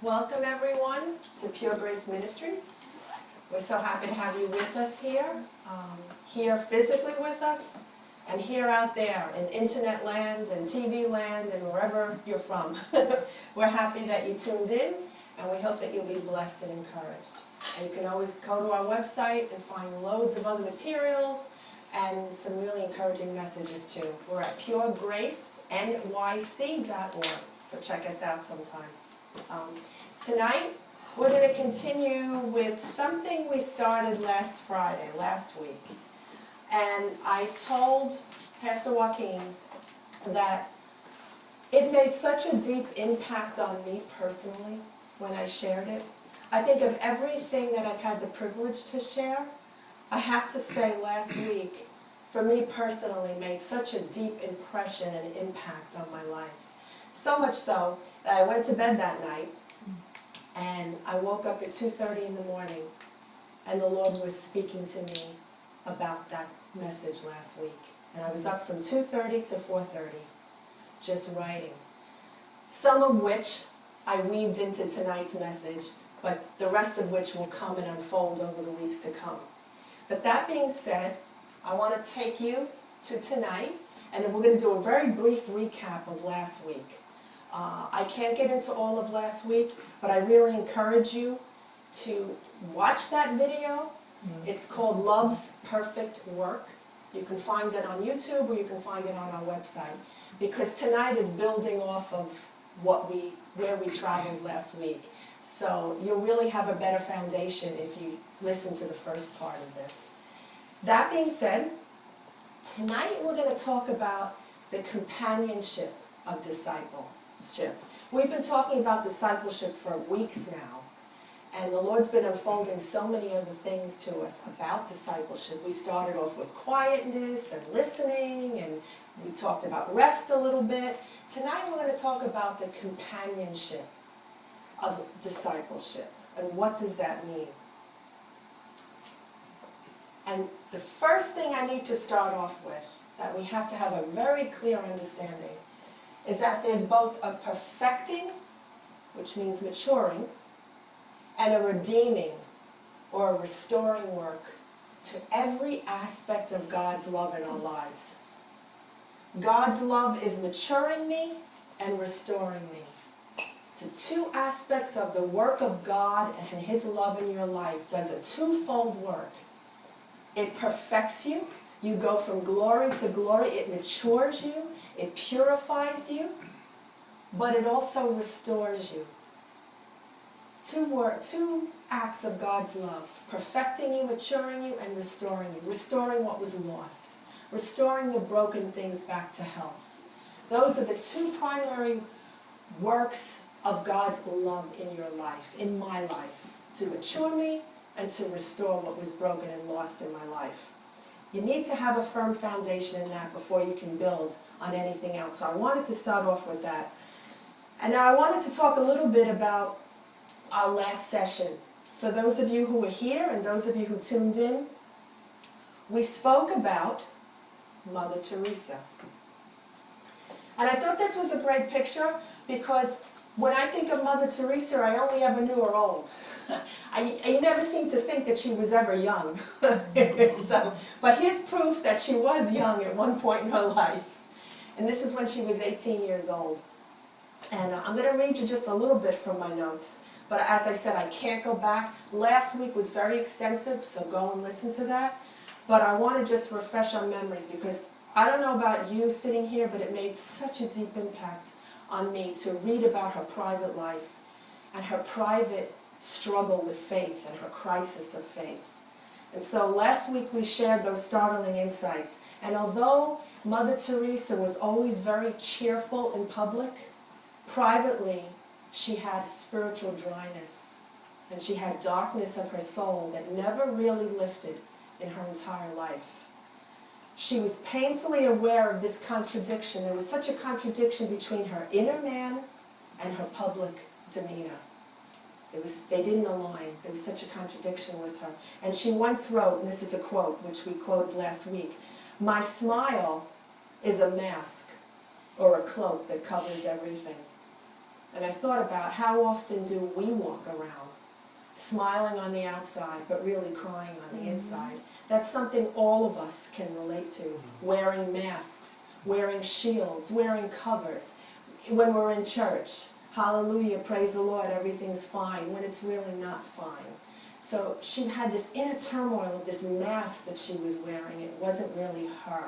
Welcome everyone to Pure Grace Ministries. We're so happy to have you with us here, here physically with us, and here out there in internet land and TV land and wherever you're from. We're happy that you tuned in, and we hope that you'll be blessed and encouraged. And you can always go to our website and find loads of other materials and some really encouraging messages too. We're at puregracenyc.org, so check us out sometime. Tonight, we're going to continue with something we started last week. And I told Pastor Joaquin that it made such a deep impact on me personally when I shared it. I think of everything that I've had the privilege to share, I have to say last week, for me personally, made such a deep impression and impact on my life. So much so that I went to bed that night and I woke up at 2:30 in the morning and the Lord was speaking to me about that message last week. And I was up from 2:30 to 4:30 just writing. Some of which I weaved into tonight's message, but the rest of which will come and unfold over the weeks to come. But that being said, I want to take you to tonight, and we're going to do a very brief recap of last week. I can't get into all of last week, but I really encourage you to watch that video. It's called Love's Perfect Work. You can find it on YouTube or you can find it on our website, because tonight is building off of where we traveled last week. So you'll really have a better foundation if you listen to the first part of this. That being said, tonight we're going to talk about the companionship of discipleship. We've been talking about discipleship for weeks now, and the Lord's been unfolding so many other things to us about discipleship. We started off with quietness and listening, and we talked about rest a little bit. Tonight we're going to talk about the companionship of discipleship, and what does that mean? And the first thing I need to start off with, that we have to have a very clear understanding, is that there's both a perfecting, which means maturing, and a redeeming or a restoring work to every aspect of God's love in our lives. God's love is maturing me and restoring me. So two aspects of the work of God and His love in your life does a twofold work. It perfects you. You go from glory to glory. It matures you. It purifies you. But it also restores you. Two acts of God's love. Perfecting you, maturing you, and restoring you. Restoring what was lost. Restoring the broken things back to health. Those are the two primary works of God's love in your life, in my life. To mature me and to restore what was broken and lost in my life. You need to have a firm foundation in that before you can build on anything else. So I wanted to start off with that. And now I wanted to talk a little bit about our last session. For those of you who were here and those of you who tuned in, we spoke about Mother Teresa. And I thought this was a great picture because when I think of Mother Teresa, I only ever knew her old. I never seemed to think that she was ever young. But here's proof that she was young at one point in her life. And this is when she was 18 years old. And I'm going to read you just a little bit from my notes. But as I said, I can't go back. Last week was very extensive, so go and listen to that. But I want to just refresh our memories because I don't know about you sitting here, but it made such a deep impact on me to read about her private life and her private struggle with faith and her crisis of faith. And so last week we shared those startling insights. And although Mother Teresa was always very cheerful in public, privately she had spiritual dryness. And she had darkness of her soul that never really lifted in her entire life. She was painfully aware of this contradiction. There was such a contradiction between her inner man and her public demeanor. They didn't align. There was such a contradiction with her. And she once wrote, and this is a quote, which we quoted last week, "My smile is a mask or a cloak that covers everything." And I thought about how often do we walk around smiling on the outside but really crying on the inside. That's something all of us can relate to. Wearing masks, wearing shields, wearing covers. When we're in church, hallelujah, praise the Lord, everything's fine, when it's really not fine. So she had this inner turmoil of this mask that she was wearing. It wasn't really her.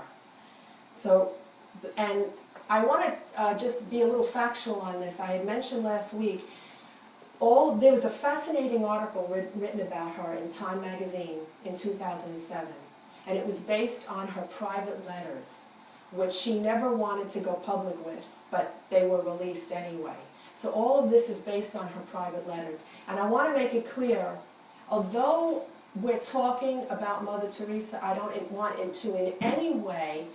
So, and I want to just be a little factual on this. I had mentioned last week, there was a fascinating article written about her in Time magazine in 2007. And it was based on her private letters, which she never wanted to go public with, but they were released anyway. So all of this is based on her private letters. And I want to make it clear, although we're talking about Mother Teresa, I don't want it to in any way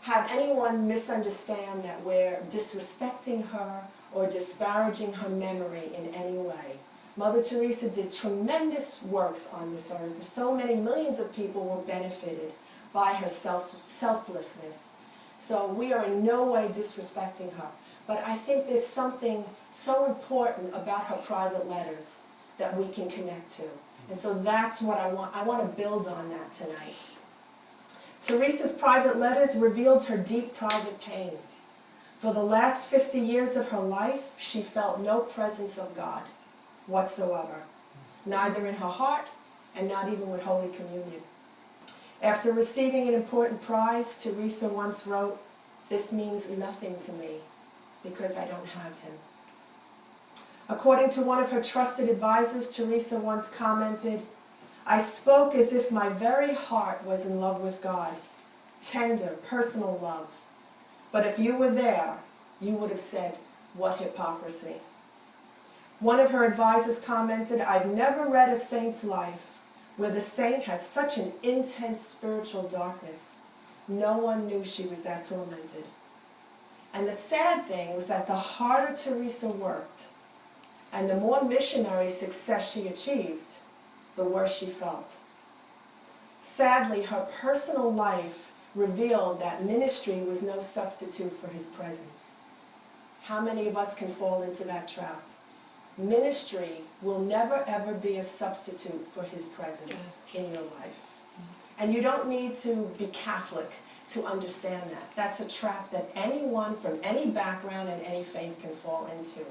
have anyone misunderstand that we're disrespecting her or disparaging her memory in any way. Mother Teresa did tremendous works on this earth. So many millions of people were benefited by her selflessness. So we are in no way disrespecting her. But I think there's something so important about her private letters that we can connect to. And so that's what I want. I want to build on that tonight. Teresa's private letters revealed her deep private pain. For the last 50 years of her life, she felt no presence of God whatsoever, neither in her heart and not even with Holy Communion. After receiving an important prize, Teresa once wrote, "This means nothing to me because I don't have him." According to one of her trusted advisors, Teresa once commented, "I spoke as if my very heart was in love with God, tender, personal love. But if you were there, you would have said, what hypocrisy." One of her advisors commented, "I've never read a saint's life where the saint has such an intense spiritual darkness. No one knew she was that tormented." And the sad thing was that the harder Teresa worked and the more missionary success she achieved, the worse she felt. Sadly, her personal life revealed that ministry was no substitute for his presence. How many of us can fall into that trap? Ministry will never ever be a substitute for his presence in your life. And you don't need to be Catholic to understand that. That's a trap that anyone from any background and any faith can fall into.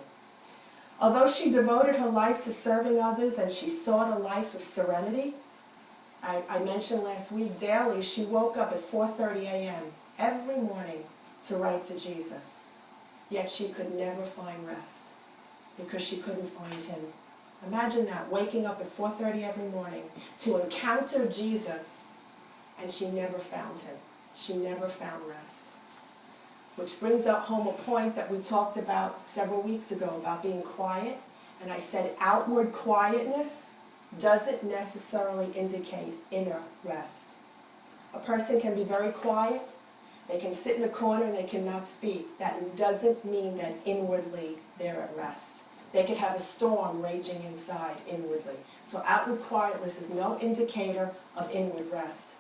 Although she devoted her life to serving others and she sought a life of serenity, I mentioned last week, daily she woke up at 4:30 a.m. every morning to write to Jesus. Yet she could never find rest because she couldn't find him. Imagine that, waking up at 4:30 every morning to encounter Jesus, and she never found him. She never found rest. Which brings up home a point that we talked about several weeks ago about being quiet. And I said outward quietness doesn't necessarily indicate inner rest. A person can be very quiet, they can sit in a corner and they cannot speak. That doesn't mean that inwardly they're at rest. They could have a storm raging inside inwardly. So outward quietness is no indicator of inward rest.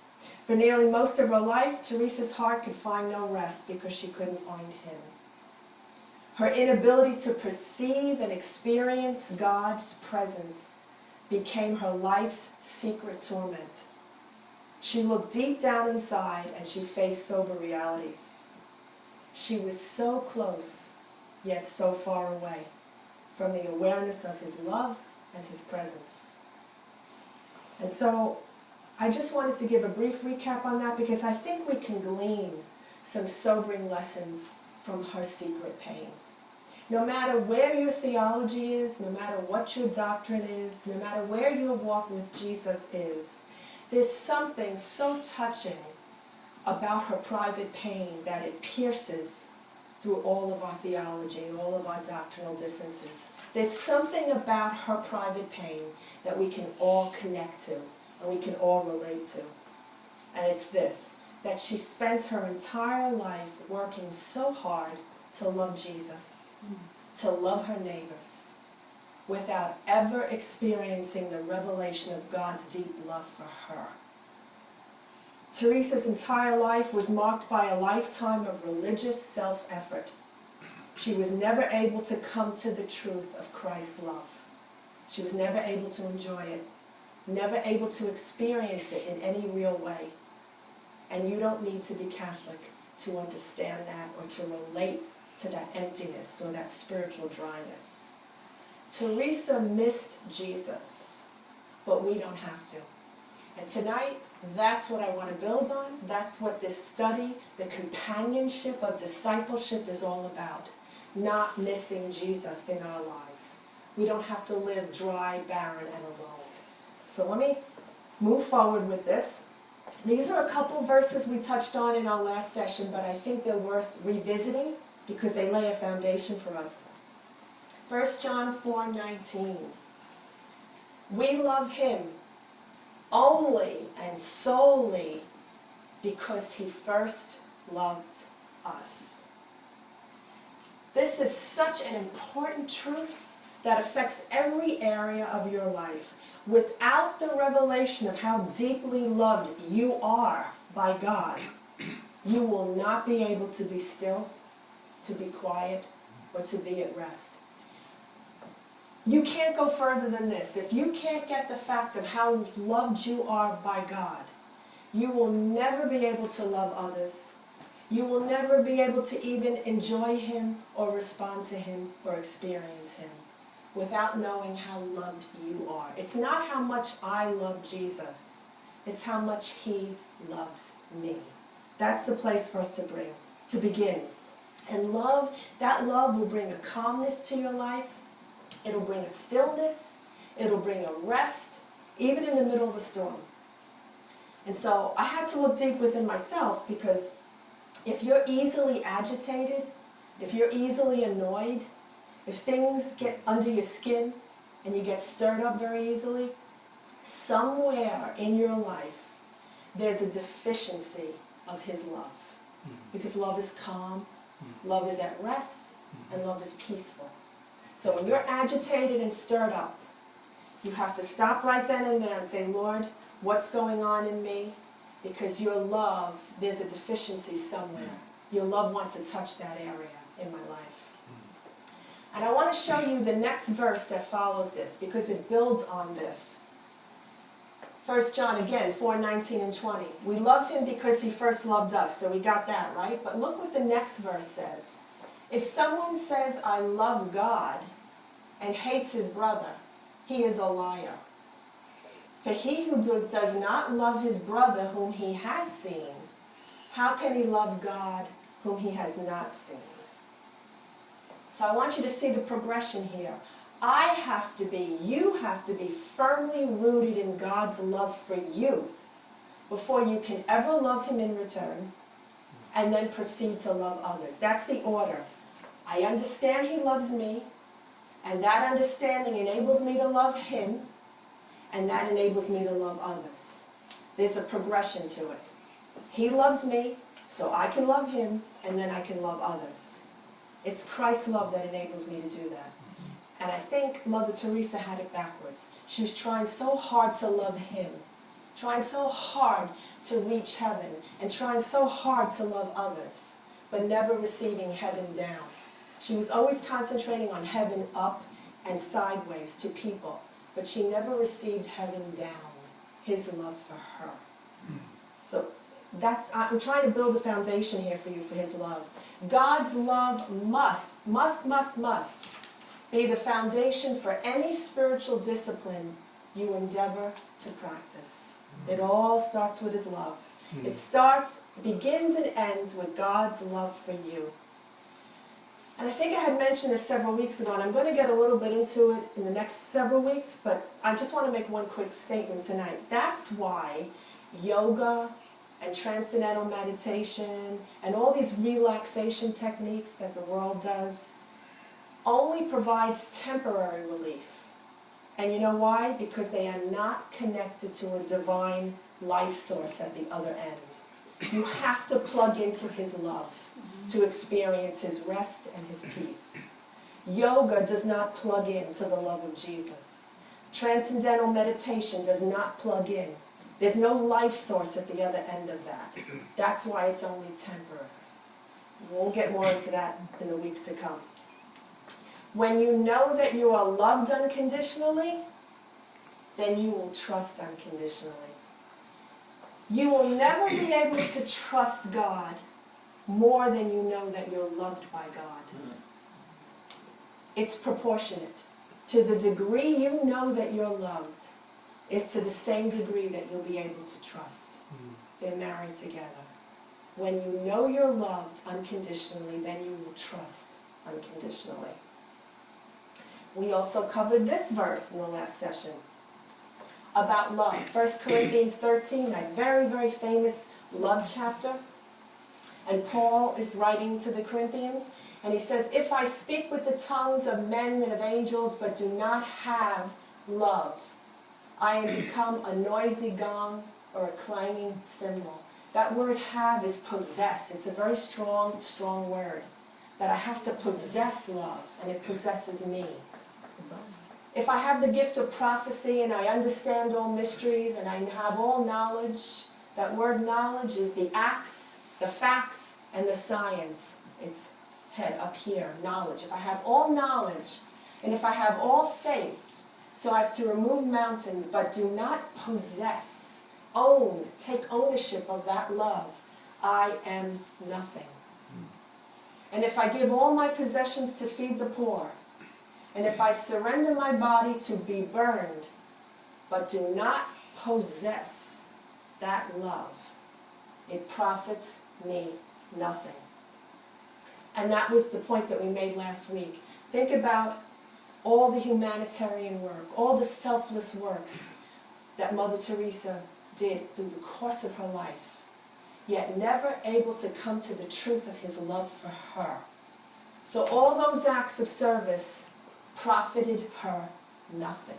For nearly most of her life, Teresa's heart could find no rest because she couldn't find him. Her inability to perceive and experience God's presence became her life's secret torment. She looked deep down inside and she faced sober realities. She was so close, yet so far away from the awareness of his love and his presence. And so I just wanted to give a brief recap on that because I think we can glean some sobering lessons from her secret pain. No matter where your theology is, no matter what your doctrine is, no matter where your walk with Jesus is, there's something so touching about her private pain that it pierces through all of our theology and all of our doctrinal differences. There's something about her private pain that we can all connect to and we can all relate to. And it's this, that she spent her entire life working so hard to love Jesus, to love her neighbors, without ever experiencing the revelation of God's deep love for her. Teresa's entire life was marked by a lifetime of religious self-effort. She was never able to come to the truth of Christ's love. She was never able to enjoy it, never able to experience it in any real way. And you don't need to be Catholic to understand that or to relate to that emptiness or that spiritual dryness. Teresa missed Jesus, but we don't have to. And tonight, that's what I want to build on. That's what this study, the companionship of discipleship, is all about. Not missing Jesus in our lives. We don't have to live dry, barren, and alone. So let me move forward with this. These are a couple verses we touched on in our last session, but I think they're worth revisiting because they lay a foundation for us. 1 John 4:19. We love him only and solely because he first loved us. This is such an important truth that affects every area of your life. Without the revelation of how deeply loved you are by God, you will not be able to be still, to be quiet, or to be at rest. You can't go further than this. If you can't get the fact of how loved you are by God, you will never be able to love others. You will never be able to even enjoy him or respond to him or experience him without knowing how loved you are. It's not how much I love Jesus. It's how much he loves me. That's the place for us to begin. And love, that love will bring a calmness to your life. It'll bring a stillness. It'll bring a rest, even in the middle of a storm. And so I had to look deep within myself, because if you're easily agitated, if you're easily annoyed, if things get under your skin and you get stirred up very easily, somewhere in your life there's a deficiency of his love. Because love is calm, love is at rest, and love is peaceful. So when you're agitated and stirred up, you have to stop right then and there and say, Lord, what's going on in me? Because your love, there's a deficiency somewhere. Your love wants to touch that area in my life. And I want to show you the next verse that follows this, because it builds on this. 1 John, again, 4:19 and 20. We love him because he first loved us. So we got that, right? But look what the next verse says. If someone says, I love God, and hates his brother, he is a liar. For he who does not love his brother whom he has seen, how can he love God whom he has not seen? So I want you to see the progression here. You have to be firmly rooted in God's love for you before you can ever love him in return, and then proceed to love others. That's the order. I understand he loves me, and that understanding enables me to love him, and that enables me to love others. There's a progression to it. He loves me, so I can love him, and then I can love others. It's Christ's love that enables me to do that. And I think Mother Teresa had it backwards. She was trying so hard to love him, trying so hard to reach heaven, and trying so hard to love others, but never receiving heaven down. She was always concentrating on heaven up and sideways to people, but she never received heaven down, his love for her. So I'm trying to build a foundation here for you for his love. God's love must be the foundation for any spiritual discipline you endeavor to practice. It all starts with his love. It begins and ends with God's love for you. And I think I had mentioned this several weeks ago, and I'm going to get a little bit into it in the next several weeks, but I just want to make one quick statement tonight. That's why yoga and transcendental meditation and all these relaxation techniques that the world does only provides temporary relief. And you know why? Because they are not connected to a divine life source at the other end. You have to plug into his love to experience his rest and his peace. Yoga does not plug into the love of Jesus. Transcendental meditation does not plug in. There's no life source at the other end of that. That's why it's only temporary. We'll get more into that in the weeks to come. When you know that you are loved unconditionally, then you will trust unconditionally. You will never be able to trust God more than you know that you're loved by God. It's proportionate. To the degree you know that you're loved is to the same degree that you'll be able to trust. They're married together. When you know you're loved unconditionally, then you will trust unconditionally. We also covered this verse in the last session about love. 1 Corinthians 13, that very, very famous love chapter. And Paul is writing to the Corinthians, and he says, if I speak with the tongues of men and of angels, but do not have love, I am become a noisy gong or a clanging cymbal. That word have is possess. It's a very strong, strong word. That I have to possess love, and it possesses me. If I have the gift of prophecy and I understand all mysteries and I have all knowledge, that word knowledge is the acts, the facts, and the science. It's head up here, knowledge. If I have all knowledge and if I have all faith so as to remove mountains but do not possess, own, take ownership of that love, I am nothing. And if I give all my possessions to feed the poor, and if I surrender my body to be burned, but do not possess that love, it profits me nothing. And that was the point that we made last week. Think about all the humanitarian work, all the selfless works that Mother Teresa did through the course of her life, yet never able to come to the truth of his love for her. So all those acts of service profited her nothing.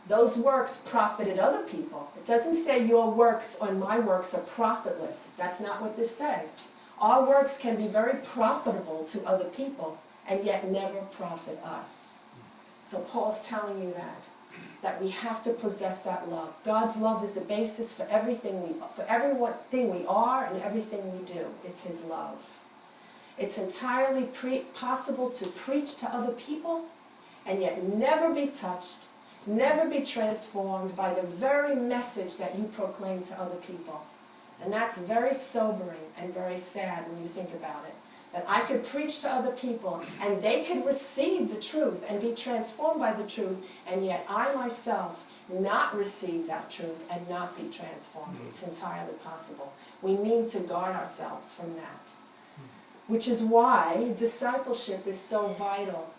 Those works profited other people. It doesn't say your works or my works are profitless. That's not what this says. Our works can be very profitable to other people and yet never profit us. So Paul's telling you that we have to possess that love. God's love is the basis for everything we are and everything we do. It's his love. It's entirely possible to preach to other people and yet never be touched, never be transformed by the very message that you proclaim to other people. And that's very sobering and very sad when you think about it. That I could preach to other people and they could receive the truth and be transformed by the truth, and yet I myself not receive that truth and not be transformed. It's entirely possible. We need to guard ourselves from that. Which is why discipleship is so vital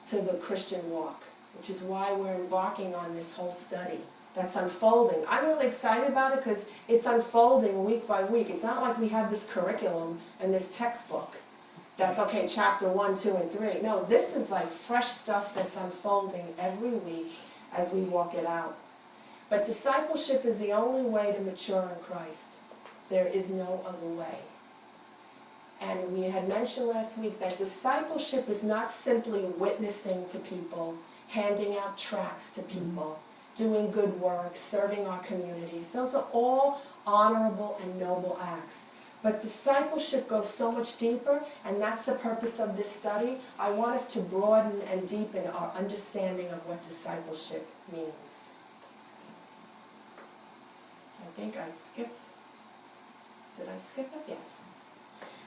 to the Christian walk. Which is why we're embarking on this whole study that's unfolding. I'm really excited about it because it's unfolding week by week. It's not like we have this curriculum and this textbook that's, okay, chapter 1, 2, and 3. No, this is like fresh stuff that's unfolding every week as we walk it out. But discipleship is the only way to mature in Christ. There is no other way. And we had mentioned last week that discipleship is not simply witnessing to people, handing out tracts to people, doing good work, serving our communities. Those are all honorable and noble acts. But discipleship goes so much deeper, and that's the purpose of this study. I want us to broaden and deepen our understanding of what discipleship means. I think I skipped. Did I skip it? Yes.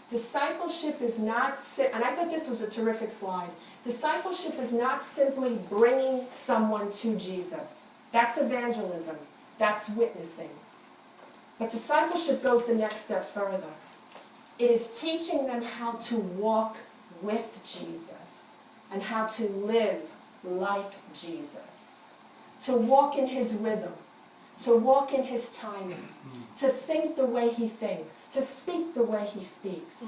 Discipleship is not, and I thought this was a terrific slide. Discipleship is not simply bringing someone to Jesus. That's evangelism. That's witnessing. But discipleship goes the next step further. It is teaching them how to walk with Jesus and how to live like Jesus. To walk in his rhythm. To walk in his timing. To think the way he thinks. To speak the way he speaks.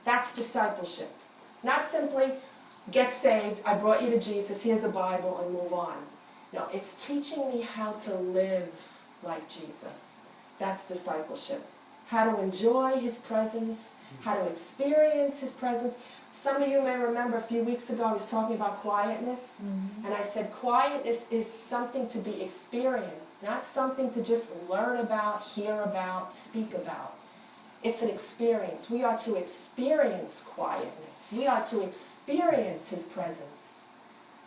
That's discipleship. Not simply get saved, I brought you to Jesus, here's a Bible, and move on. No, it's teaching me how to live like Jesus. That's discipleship. How to enjoy his presence, how to experience his presence. Some of you may remember a few weeks ago I was talking about quietness, and I said quietness is something to be experienced, not something to just learn about, hear about, speak about. It's an experience. We are to experience quietness. We are to experience his presence,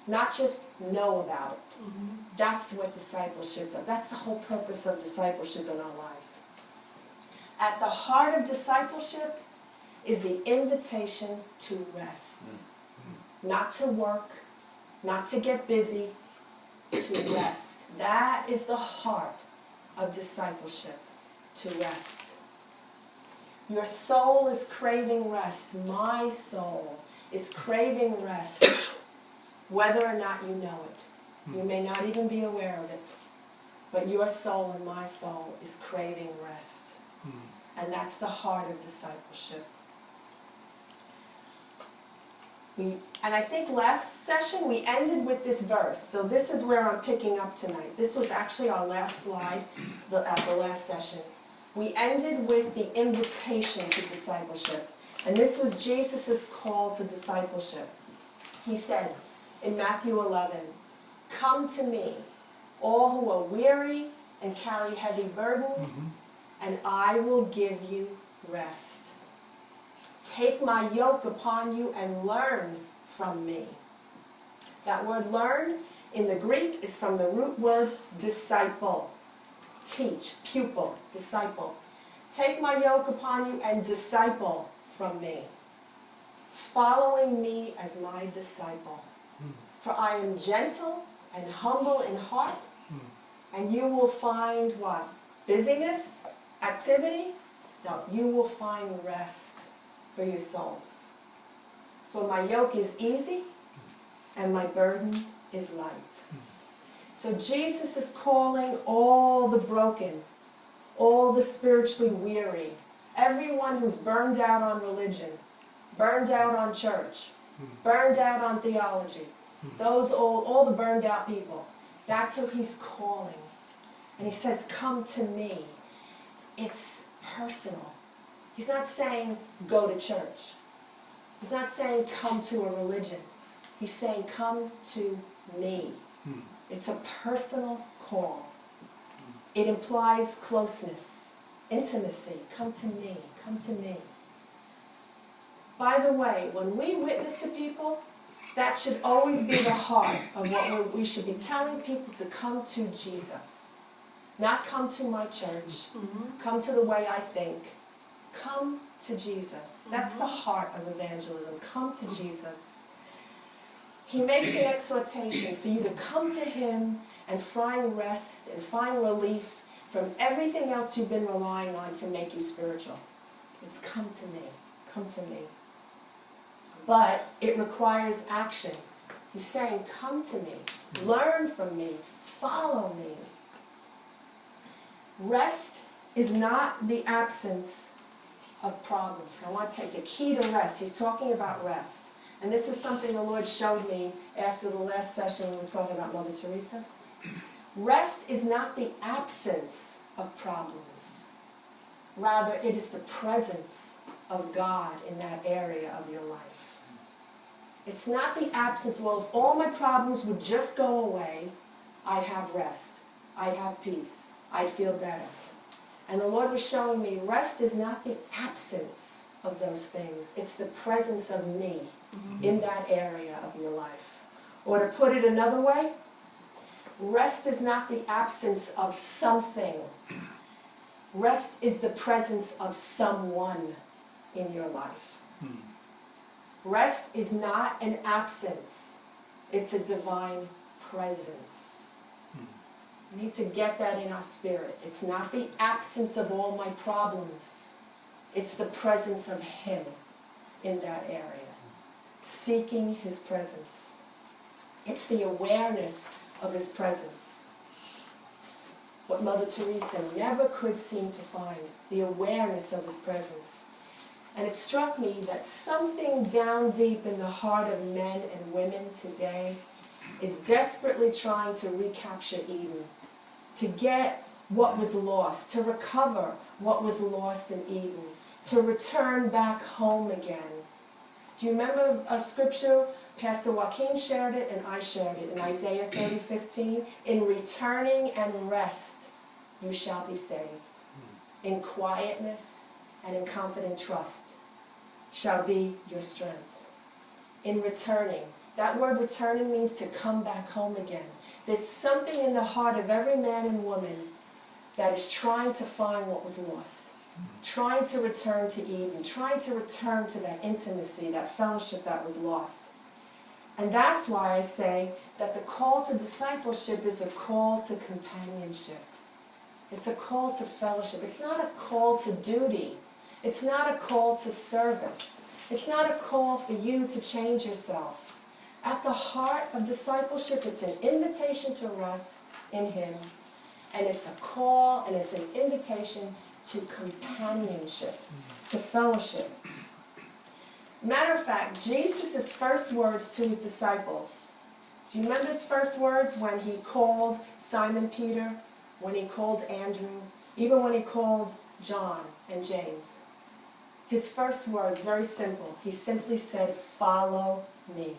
not just know about it. That's what discipleship does. That's the whole purpose of discipleship in our lives. At the heart of discipleship is the invitation to rest. Not to work, not to get busy, to rest. That is the heart of discipleship, to rest. Your soul is craving rest. My soul is craving rest, whether or not you know it. You may not even be aware of it, but your soul and my soul is craving rest. And that's the heart of discipleship. And I think last session we ended with this verse. So this is where I'm picking up tonight. This was actually our last slide at the last session. We ended with the invitation to discipleship. And this was Jesus' call to discipleship. He said in Matthew 11, "Come to me, all who are weary and carry heavy burdens, and I will give you rest. Take my yoke upon you and learn from me." That word learn in the Greek is from the root word disciple. Teach, pupil, disciple. Take my yoke upon you and disciple from me. Following me as my disciple. For I am gentle and humble in heart, and you will find what? Busyness? Activity? No, you will find rest for your souls. For my yoke is easy and my burden is light. So Jesus is calling all the broken, all the spiritually weary, everyone who's burned out on religion, burned out on church, burned out on theology, those all the burned out people. That's who he's calling. And he says, "Come to me." It's personal. He's not saying go to church. He's not saying come to a religion. He's saying come to me. It's a personal call. It implies closeness, intimacy. Come to me, come to me. By the way, when we witness to people, that should always be the heart of what we should be telling people to come to Jesus. Not come to my church, come to the way I think. Come to Jesus. That's the heart of evangelism. Come to Jesus. He makes an exhortation for you to come to him and find rest and find relief from everything else you've been relying on to make you spiritual. It's come to me. Come to me. But it requires action. He's saying, come to me. Learn from me. Follow me. Rest is not the absence of problems. I want to take the key to rest. He's talking about rest. And this is something the Lord showed me after the last session when we were talking about Mother Teresa. Rest is not the absence of problems. Rather, it is the presence of God in that area of your life. It's not the absence, well, if all my problems would just go away, I'd have rest. I'd have peace. I'd feel better. And the Lord was showing me rest is not the absence of those things. It's the presence of me in that area of your life. Or to put it another way, rest is not the absence of something. Rest is the presence of someone in your life. Rest is not an absence. It's a divine presence. We need to get that in our spirit. It's not the absence of all my problems. It's the presence of him in that area. Seeking his presence. It's the awareness of his presence. What Mother Teresa never could seem to find. The awareness of his presence. And it struck me that something down deep in the heart of men and women today is desperately trying to recapture Eden. To get what was lost. To recover what was lost in Eden. To return back home again. Do you remember a scripture? Pastor Joaquin shared it and I shared it in Isaiah 30:15. In returning and rest you shall be saved. In quietness, and in confident trust shall be your strength. In returning, that word returning means to come back home again. There's something in the heart of every man and woman that is trying to find what was lost, trying to return to Eden, trying to return to that intimacy, that fellowship that was lost. And that's why I say that the call to discipleship is a call to companionship. It's a call to fellowship. It's not a call to duty. It's not a call to service. It's not a call for you to change yourself. At the heart of discipleship, it's an invitation to rest in Him. And it's a call and it's an invitation to companionship, to fellowship. Matter of fact, Jesus' first words to His disciples. Do you remember His first words when He called Simon Peter, when He called Andrew, even when He called John and James? His first words, very simple. He simply said, "Follow me."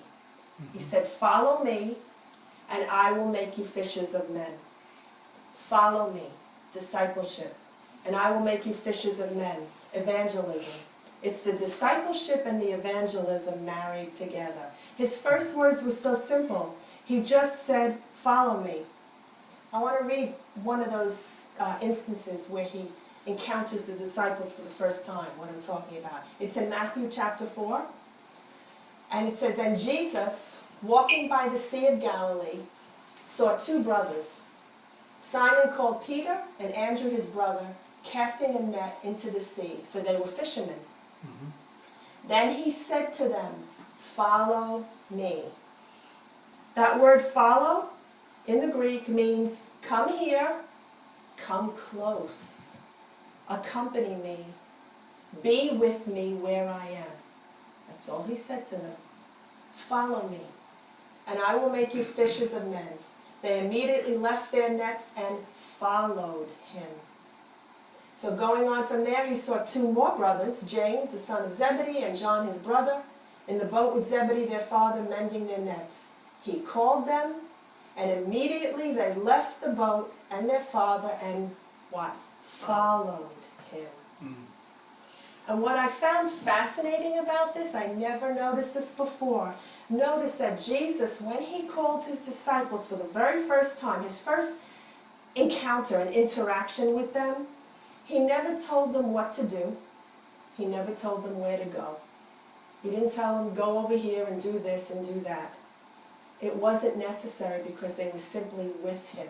He said, "Follow me, and I will make you fishers of men." Follow me, discipleship, and I will make you fishers of men, evangelism. It's the discipleship and the evangelism married together. His first words were so simple. He just said, "Follow me." I want to read one of those instances where He encounters the disciples for the first time, what I'm talking about. It's in Matthew chapter 4, and it says, "And Jesus, walking by the Sea of Galilee, saw two brothers, Simon called Peter and Andrew his brother, casting a net into the sea, for they were fishermen. Then He said to them, 'Follow me.'" That word follow in the Greek means come here, come close, accompany me, be with me where I am. That's all He said to them. Follow me, and I will make you fishers of men. They immediately left their nets and followed Him. So going on from there, He saw two more brothers, James, the son of Zebedee, and John, his brother, in the boat with Zebedee, their father, mending their nets. He called them, and immediately they left the boat and their father and what? Followed Him. And what I found fascinating about this, I never noticed this before, notice that Jesus, when He called His disciples for the very first time, His first encounter and interaction with them, He never told them what to do. He never told them where to go. He didn't tell them, go over here and do this and do that. It wasn't necessary because they were simply with Him.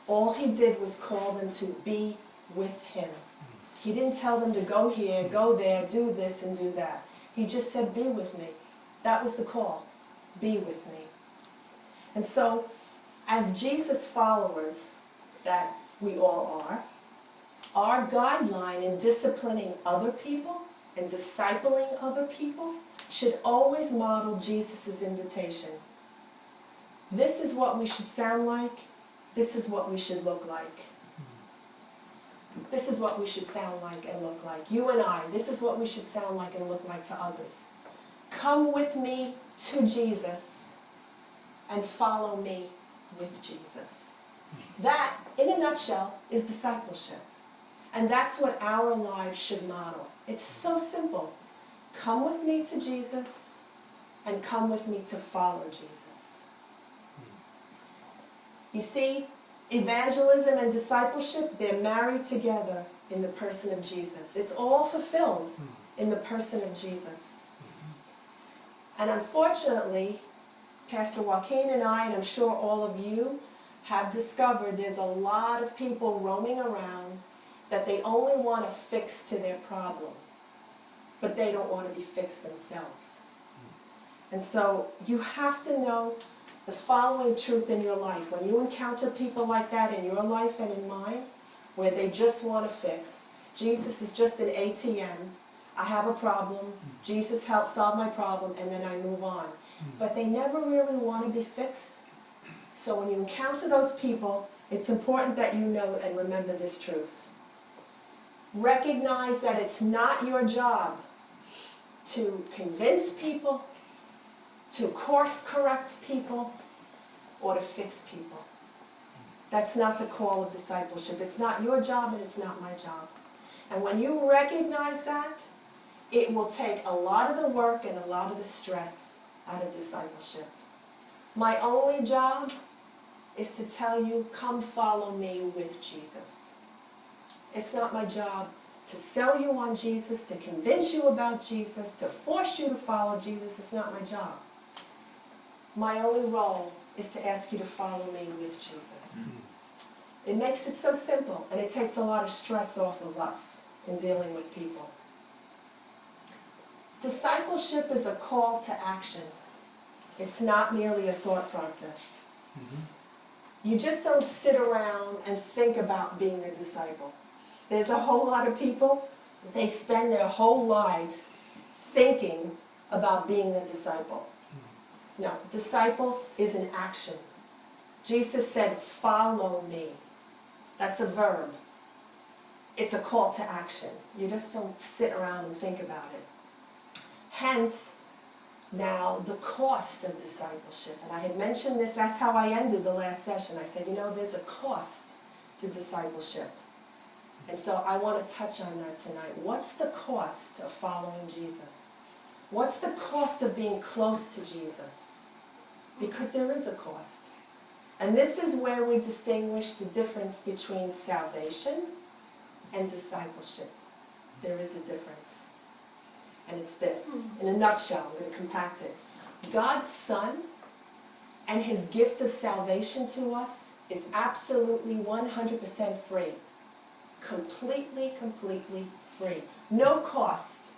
All He did was call them to be with Him. He didn't tell them to go here, go there, do this and do that. He just said, be with me. That was the call. Be with me. And so, as Jesus followers, that we all are, our guideline in disciplining other people and discipling other people should always model Jesus' invitation. This is what we should sound like. This is what we should look like. This is what we should sound like and look like. You and I, this is what we should sound like and look like to others. Come with me to Jesus and follow me with Jesus. That, in a nutshell, is discipleship. And that's what our lives should model. It's so simple. Come with me to Jesus and come with me to follow Jesus. You see, evangelism and discipleship, they're married together in the person of Jesus. It's all fulfilled in the person of Jesus. And unfortunately, Pastor Joaquin and I, and I'm sure all of you, have discovered there's a lot of people roaming around that they only want to fix to their problem, but they don't want to be fixed themselves. And so you have to know the following truth in your life. When you encounter people like that in your life and in mine, where they just want to fix, Jesus is just an ATM. I have a problem, Jesus helps solve my problem, and then I move on. But they never really want to be fixed. So when you encounter those people, it's important that you know and remember this truth. Recognize that it's not your job to convince people, to course correct people, or to fix people. That's not the call of discipleship. It's not your job and it's not my job. And when you recognize that, it will take a lot of the work and a lot of the stress out of discipleship. My only job is to tell you, come follow me with Jesus. It's not my job to sell you on Jesus, to convince you about Jesus, to force you to follow Jesus. It's not my job. My only role is to ask you to follow me with Jesus. It makes it so simple, and it takes a lot of stress off of us in dealing with people. Discipleship is a call to action. It's not merely a thought process. You just don't sit around and think about being a disciple. There's a whole lot of people, they spend their whole lives thinking about being a disciple. No, disciple is an action. Jesus said, follow me. That's a verb. It's a call to action. You just don't sit around and think about it. Hence, now, the cost of discipleship. And I had mentioned this, that's how I ended the last session. I said, you know, there's a cost to discipleship. And so I want to touch on that tonight. What's the cost of following Jesus? What's the cost of being close to Jesus? Because there is a cost. And this is where we distinguish the difference between salvation and discipleship. There is a difference. And it's this. In a nutshell, I'm going to compact it. God's Son and His gift of salvation to us is absolutely 100% free. Completely, completely free. No cost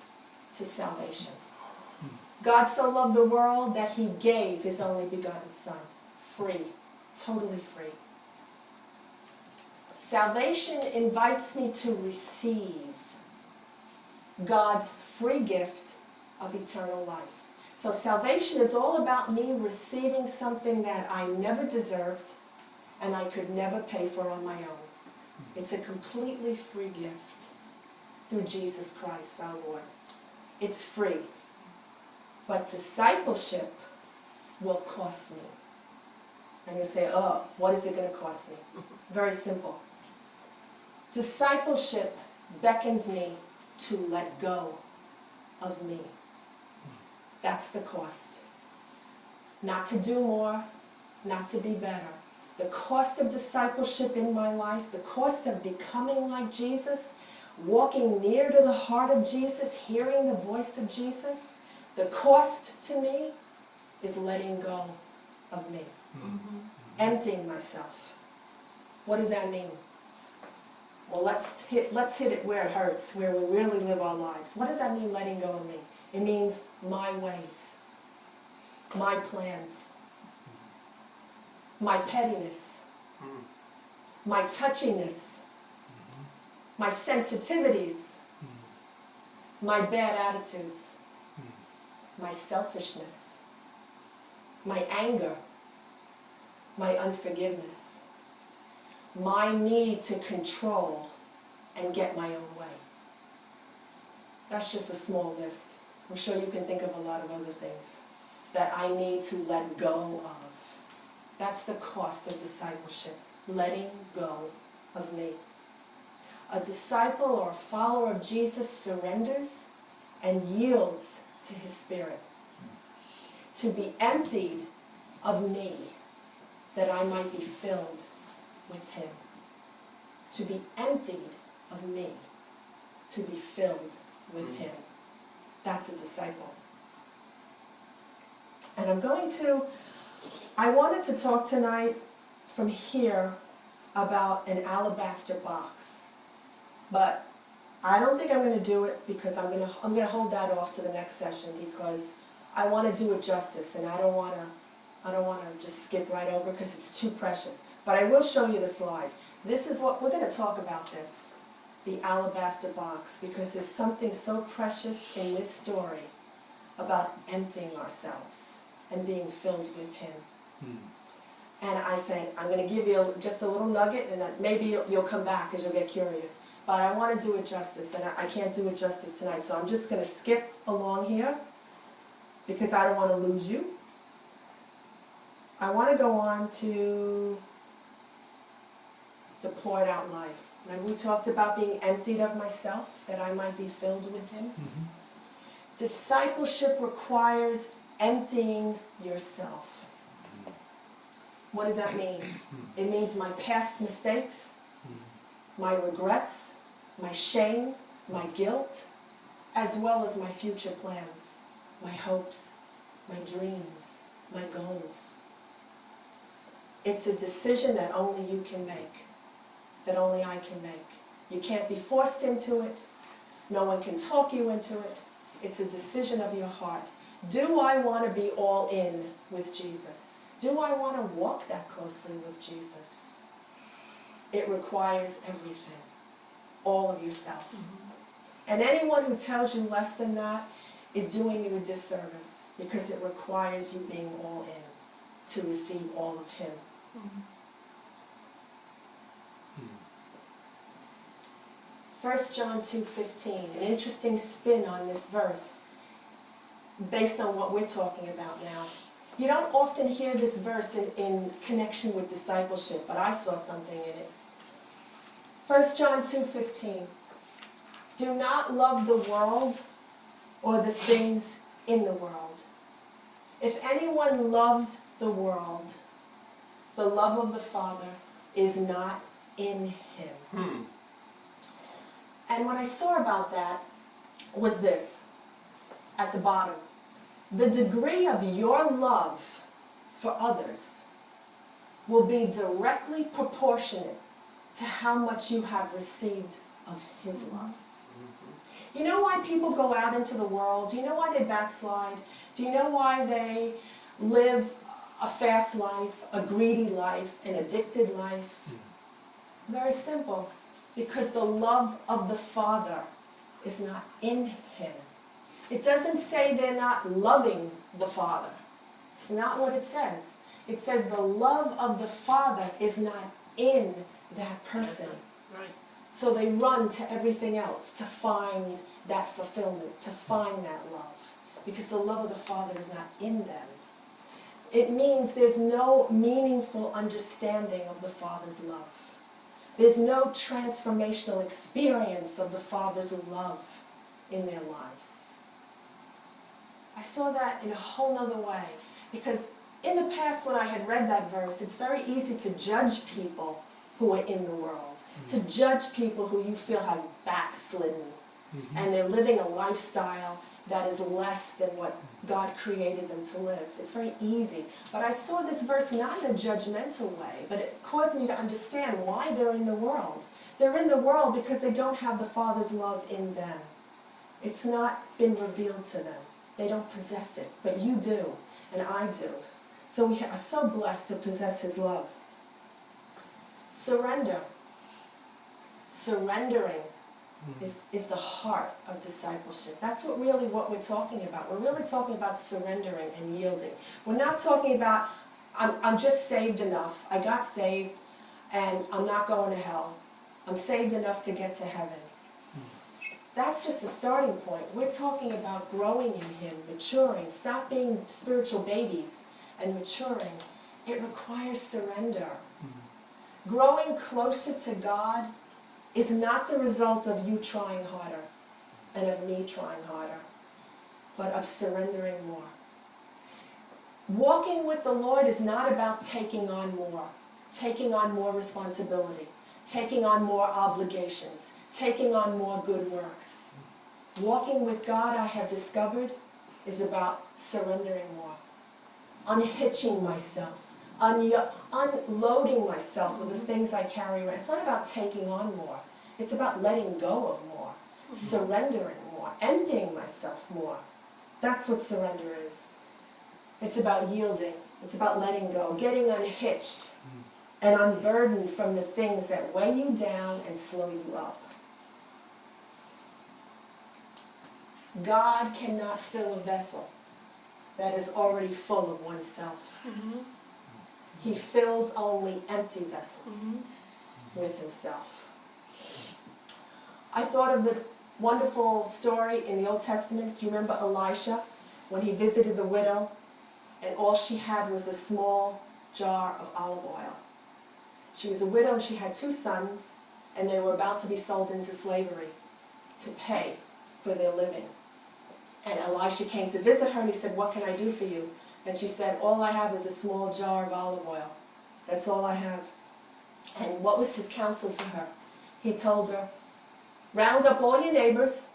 to salvation. God so loved the world that He gave His only begotten Son. Free. Totally free. Salvation invites me to receive God's free gift of eternal life. So salvation is all about me receiving something that I never deserved and I could never pay for on my own. It's a completely free gift through Jesus Christ our Lord. It's free. But discipleship will cost me. And you say, oh, what is it going to cost me? Very simple. Discipleship beckons me to let go of me. That's the cost. Not to do more, not to be better. The cost of discipleship in my life, the cost of becoming like Jesus, walking near to the heart of Jesus, hearing the voice of Jesus, the cost to me is letting go of me. Emptying myself. What does that mean? Well, let's hit it where it hurts, where we really live our lives. What does that mean, letting go of me? It means my ways, my plans, my pettiness, my touchiness, my sensitivities, my bad attitudes, my selfishness, my anger, my unforgiveness, my need to control and get my own way. That's just a small list. I'm sure you can think of a lot of other things that I need to let go of. That's the cost of discipleship, letting go of me. A disciple or a follower of Jesus surrenders and yields to His Spirit. To be emptied of me, that I might be filled with Him. To be emptied of me, to be filled with Him. That's a disciple. And I wanted to talk tonight from here about an alabaster box. But I don't think I'm going to do it because I'm going to hold that off to the next session because I want to do it justice and I don't want to just skip right over because it's too precious. But I will show you the slide. This is what we're going to talk about, this, the alabaster box, because there's something so precious in this story about emptying ourselves and being filled with Him. And I said, I'm going to give you just a little nugget, and that maybe you'll come back because you'll get curious. But I want to do it justice, and I can't do it justice tonight, so I'm just going to skip along here because I don't want to lose you. I want to go on to the poured out life. Remember we talked about being emptied of myself, that I might be filled with him? Mm-hmm. Discipleship requires emptying yourself. What does that mean? It means my past mistakes, my regrets, my shame, my guilt, as well as my future plans, my hopes, my dreams, my goals. It's a decision that only you can make, that only I can make. You can't be forced into it. No one can talk you into it. It's a decision of your heart. Do I want to be all in with Jesus? Do I want to walk that closely with Jesus? It requires everything, all of yourself. And anyone who tells you less than that is doing you a disservice, because it requires you being all in to receive all of him. 1 John 2:15, an interesting spin on this verse based on what we're talking about now. You don't often hear this verse in connection with discipleship, but I saw something in it. 1 John 2:15. Do not love the world or the things in the world. If anyone loves the world, the love of the Father is not in him. And what I saw about that was this, at the bottom. The degree of your love for others will be directly proportionate to how much you have received of his love. You know why people go out into the world? Do you know why they backslide? Do you know why they live a fast life, a greedy life, an addicted life? Very simple. Because the love of the Father is not in him. It doesn't say they're not loving the Father. It's not what it says. It says the love of the Father is not in that person. Right. So they run to everything else to find that fulfillment, to find that love. Because the love of the Father is not in them. It means there's no meaningful understanding of the Father's love. There's no transformational experience of the Father's love in their lives. I saw that in a whole other way. Because in the past when I had read that verse, it's very easy to judge people who are in the world. To judge people who you feel have backslidden. And they're living a lifestyle that is less than what God created them to live. It's very easy. But I saw this verse not in a judgmental way, but it caused me to understand why they're in the world. They're in the world because they don't have the Father's love in them. It's not been revealed to them. They don't possess it, but you do, and I do. So we are so blessed to possess his love. Surrender. Surrendering is the heart of discipleship. That's what we're talking about. We're really talking about surrendering and yielding. We're not talking about, I'm just saved enough. I got saved, and I'm not going to hell. I'm saved enough to get to heaven. That's just a starting point. We're talking about growing in him, maturing. Stop being spiritual babies and maturing. It requires surrender. Growing closer to God is not the result of you trying harder and of me trying harder, but of surrendering more. Walking with the Lord is not about taking on more responsibility, taking on more obligations, taking on more good works. Walking with God, I have discovered, is about surrendering more, unhitching myself, unloading myself of the things I carry around. It's not about taking on more. It's about letting go of more, surrendering more, emptying myself more. That's what surrender is. It's about yielding. It's about letting go, getting unhitched and unburdened from the things that weigh you down and slow you up. God cannot fill a vessel that is already full of oneself. He fills only empty vessels with himself. I thought of the wonderful story in the Old Testament. Do you remember Elisha when he visited the widow and all she had was a small jar of olive oil? She was a widow and she had 2 sons, and they were about to be sold into slavery to pay for their living. And Elisha came to visit her, and he said, "What can I do for you?" And she said, "All I have is a small jar of olive oil. That's all I have." And what was his counsel to her? He told her, "Round up all your neighbors,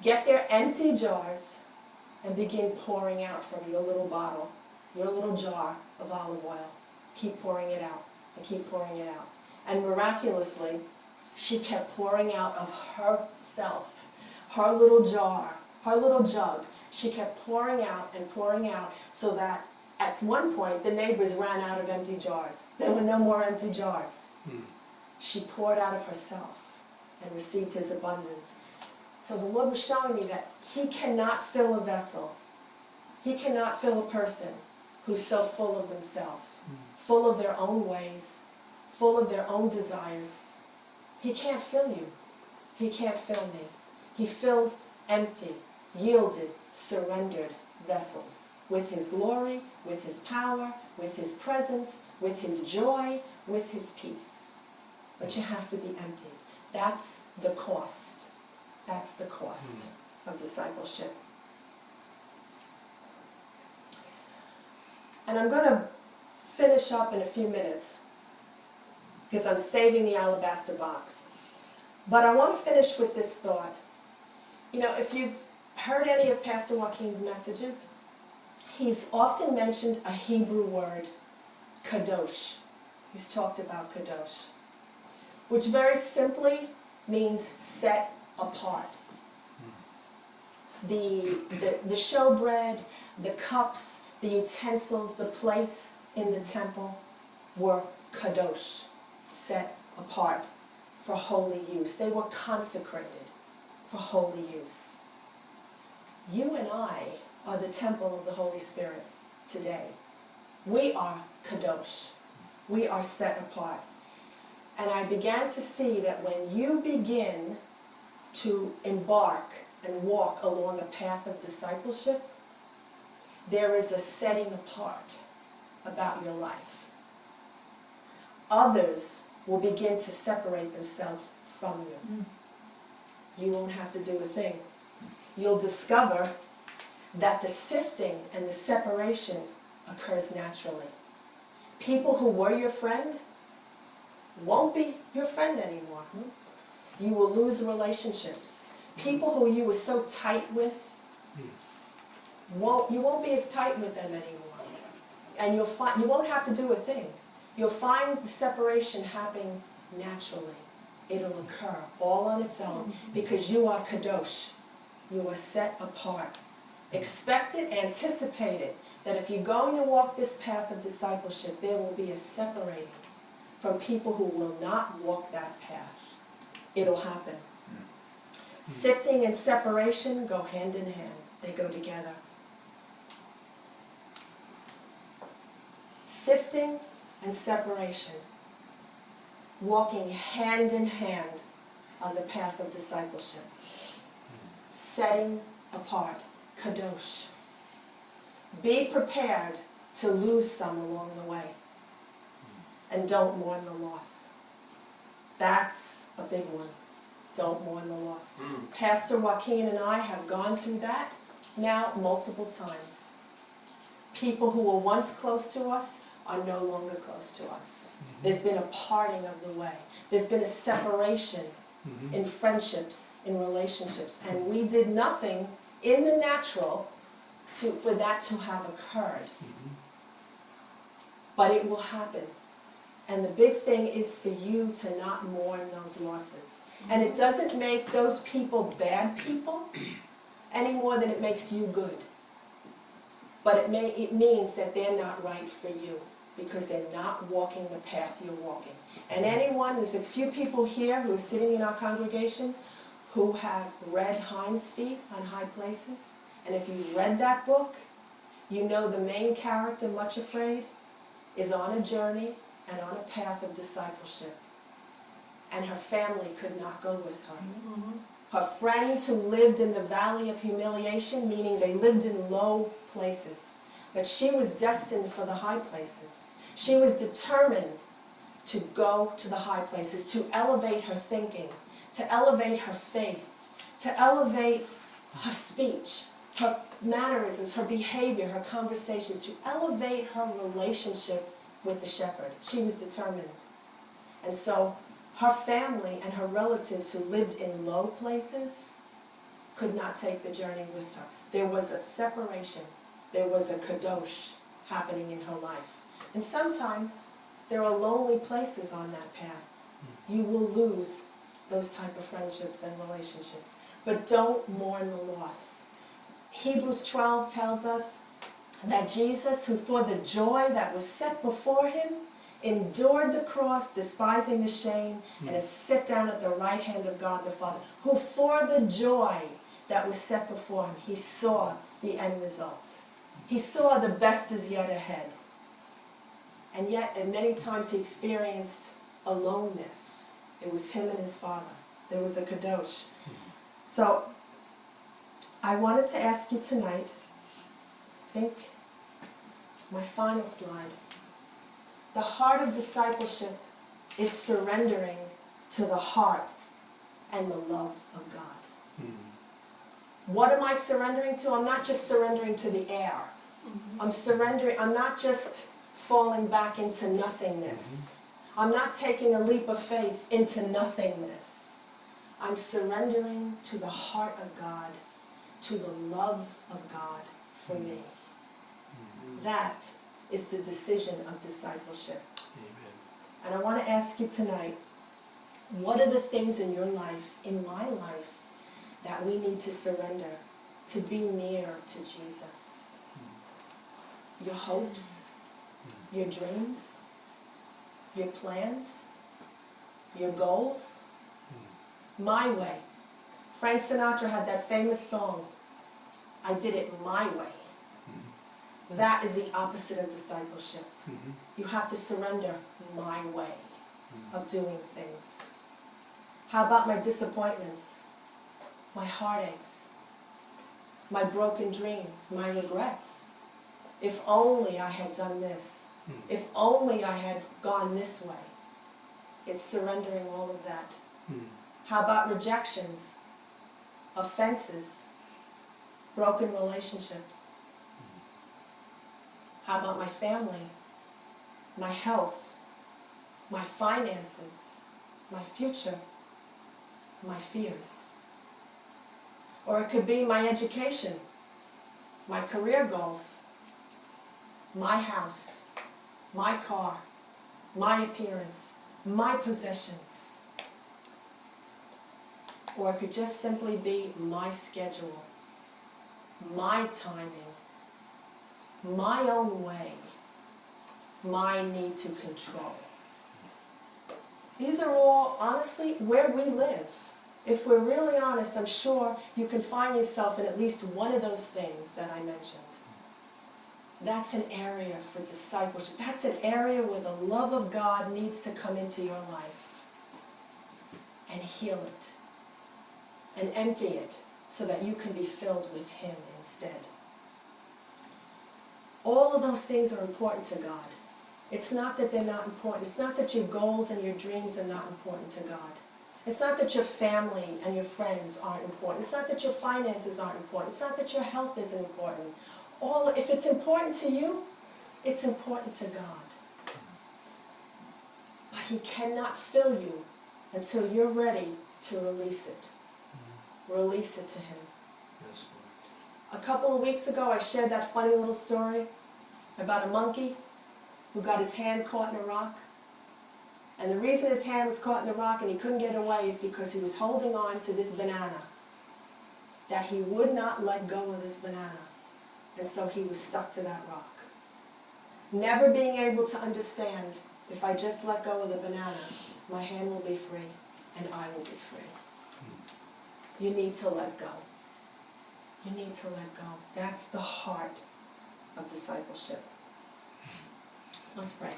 get their empty jars, and begin pouring out from your little bottle, your little jar of olive oil. Keep pouring it out, and keep pouring it out." And miraculously, she kept pouring out of herself, her little jar, her little jug. She kept pouring out, so that at one point the neighbors ran out of empty jars. There were no more empty jars. She poured out of herself and received his abundance. So the Lord was showing me that he cannot fill a vessel. He cannot fill a person who's so full of themselves, full of their own ways, full of their own desires. He can't fill you. He can't fill me. He fills empty, yielded, surrendered vessels with his glory, with his power, with his presence, with his joy, with his peace. But you have to be empty. That's the cost. That's the cost of discipleship. And I'm going to finish up in a few minutes because I'm saving the alabaster box. But I want to finish with this thought. You know, if you've heard any of Pastor Joaquin's messages, he's often mentioned a Hebrew word, kadosh. He's talked about kadosh, which very simply means set apart. The showbread, the cups, the utensils, the plates in the temple were kadosh, set apart for holy use. They were consecrated for holy use. You and I are the temple of the Holy Spirit today. We are kadosh. We are set apart. And I began to see that when you begin to embark and walk along a path of discipleship, there is a setting apart about your life. Others will begin to separate themselves from you. You won't have to do a thing. You'll discover that the sifting and the separation occurs naturally. People who were your friend won't be your friend anymore. You will lose relationships. People who you were so tight with, you won't be as tight with them anymore. And you won't have to do a thing. You'll find the separation happening naturally. It'll occur all on its own because you are kadosh. You are set apart. Expect it, anticipate it, that if you're going to walk this path of discipleship, there will be a separating from people who will not walk that path. It'll happen. Sifting and separation go hand in hand. They go together. Sifting and separation, walking hand in hand on the path of discipleship. Setting apart, kadosh. Be prepared to lose some along the way. And don't mourn the loss. That's a big one. Don't mourn the loss. Pastor Joaquin and I have gone through that now multiple times. People who were once close to us are no longer close to us. There's been a parting of the way. There's been a separation in friendships, in relationships. And we did nothing in the natural for that to have occurred. But it will happen. And the big thing is for you to not mourn those losses. And it doesn't make those people bad people any more than it makes you good. But it means that they're not right for you because they're not walking the path you're walking. And there's a few people here who are sitting in our congregation who have read Hind's Feet on High Places. And if you've read that book, you know the main character, Much Afraid, is on a journey and on a path of discipleship. And her family could not go with her. Her friends who lived in the valley of humiliation, meaning they lived in low places. But she was destined for the high places. She was determined to go to the high places, to elevate her thinking, to elevate her faith, to elevate her speech, her mannerisms, her behavior, her conversations, to elevate her relationship with the shepherd. She was determined. And so her family and her relatives who lived in low places could not take the journey with her. There was a separation. There was a kadosh happening in her life. And sometimes there are lonely places on that path. You will lose those type of friendships and relationships. But don't mourn the loss. Hebrews 12 tells us that Jesus, who for the joy that was set before him, endured the cross, despising the shame, and is set down at the right hand of God the Father, who for the joy that was set before him, he saw the end result. He saw the best is yet ahead. And yet, and many times he experienced aloneness. It was him and his Father. There was a kadosh. So, I wanted to ask you tonight, I think, my final slide. The heart of discipleship is surrendering to the heart and the love of God. What am I surrendering to? I'm not just surrendering to the air. I'm surrendering, I'm not just falling back into nothingness. I'm not taking a leap of faith into nothingness. I'm surrendering to the heart of God, to the love of God for me. That is the decision of discipleship. Amen. And I want to ask you tonight, what are the things in your life, in my life, that we need to surrender to be near to Jesus? Your hopes, your dreams, your plans, your goals, my way. Frank Sinatra had that famous song, I did it my way. That is the opposite of discipleship. You have to surrender my way of doing things. How about my disappointments, my heartaches, my broken dreams, my regrets? If only I had done this. If only I had gone this way. It's surrendering all of that. How about rejections, offenses, broken relationships? How about my family, my health, my finances, my future, my fears? Or it could be my education, my career goals, my house, my car, my appearance, my possessions. Or it could just simply be my schedule, my timing, my own way, my need to control. These are all, honestly, where we live. If we're really honest, I'm sure you can find yourself in at least one of those things that I mentioned. That's an area for discipleship. That's an area where the love of God needs to come into your life and heal it and empty it so that you can be filled with Him instead. All of those things are important to God. It's not that they're not important. It's not that your goals and your dreams are not important to God. It's not that your family and your friends aren't important. It's not that your finances aren't important. It's not that your health isn't important. If it's important to you, it's important to God. But He cannot fill you until you're ready to release it. Release it to Him. Yes, Lord. A couple of weeks ago, I shared that funny little story about a monkey who got his hand caught in a rock. And the reason his hand was caught in the rock and he couldn't get away is because he was holding on to this banana, that he would not let go of this banana. And so he was stuck to that rock. Never being able to understand, if I just let go of the banana, my hand will be free and I will be free. You need to let go. You need to let go. That's the heart of discipleship. Let's pray.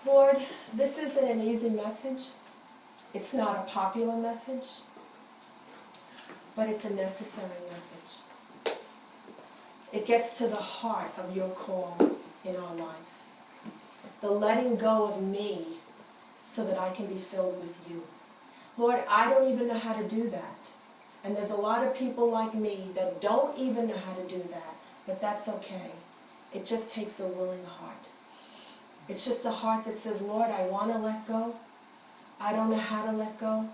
Lord, this isn't an easy message. It's not a popular message, but it's a necessary message. It gets to the heart of your call in our lives. the letting go of me so that I can be filled with you. Lord, I don't even know how to do that. And there's a lot of people like me that don't even know how to do that, but that's okay. It just takes a willing heart. It's just a heart that says, Lord, I want to let go. I don't know how to let go.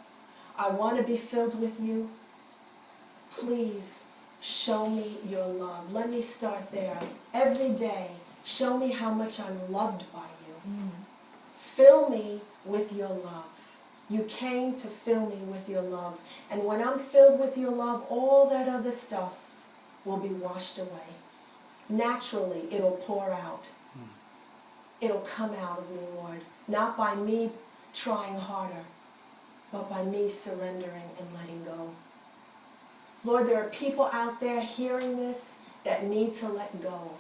I want to be filled with you. Please show me your love. Let me start there. Every day, show me how much I'm loved by you. Fill me with your love. You came to fill me with your love. And when I'm filled with your love, all that other stuff will be washed away. Naturally, it'll pour out. It'll come out of me, Lord. Not by me trying harder, but by me surrendering and letting go. Lord, there are people out there hearing this that need to let go.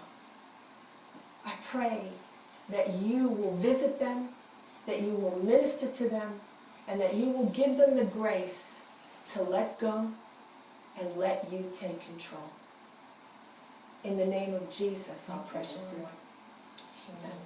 I pray that you will visit them, that you will minister to them, and that you will give them the grace to let go and let you take control. In the name of Jesus, our precious Lord. Amen.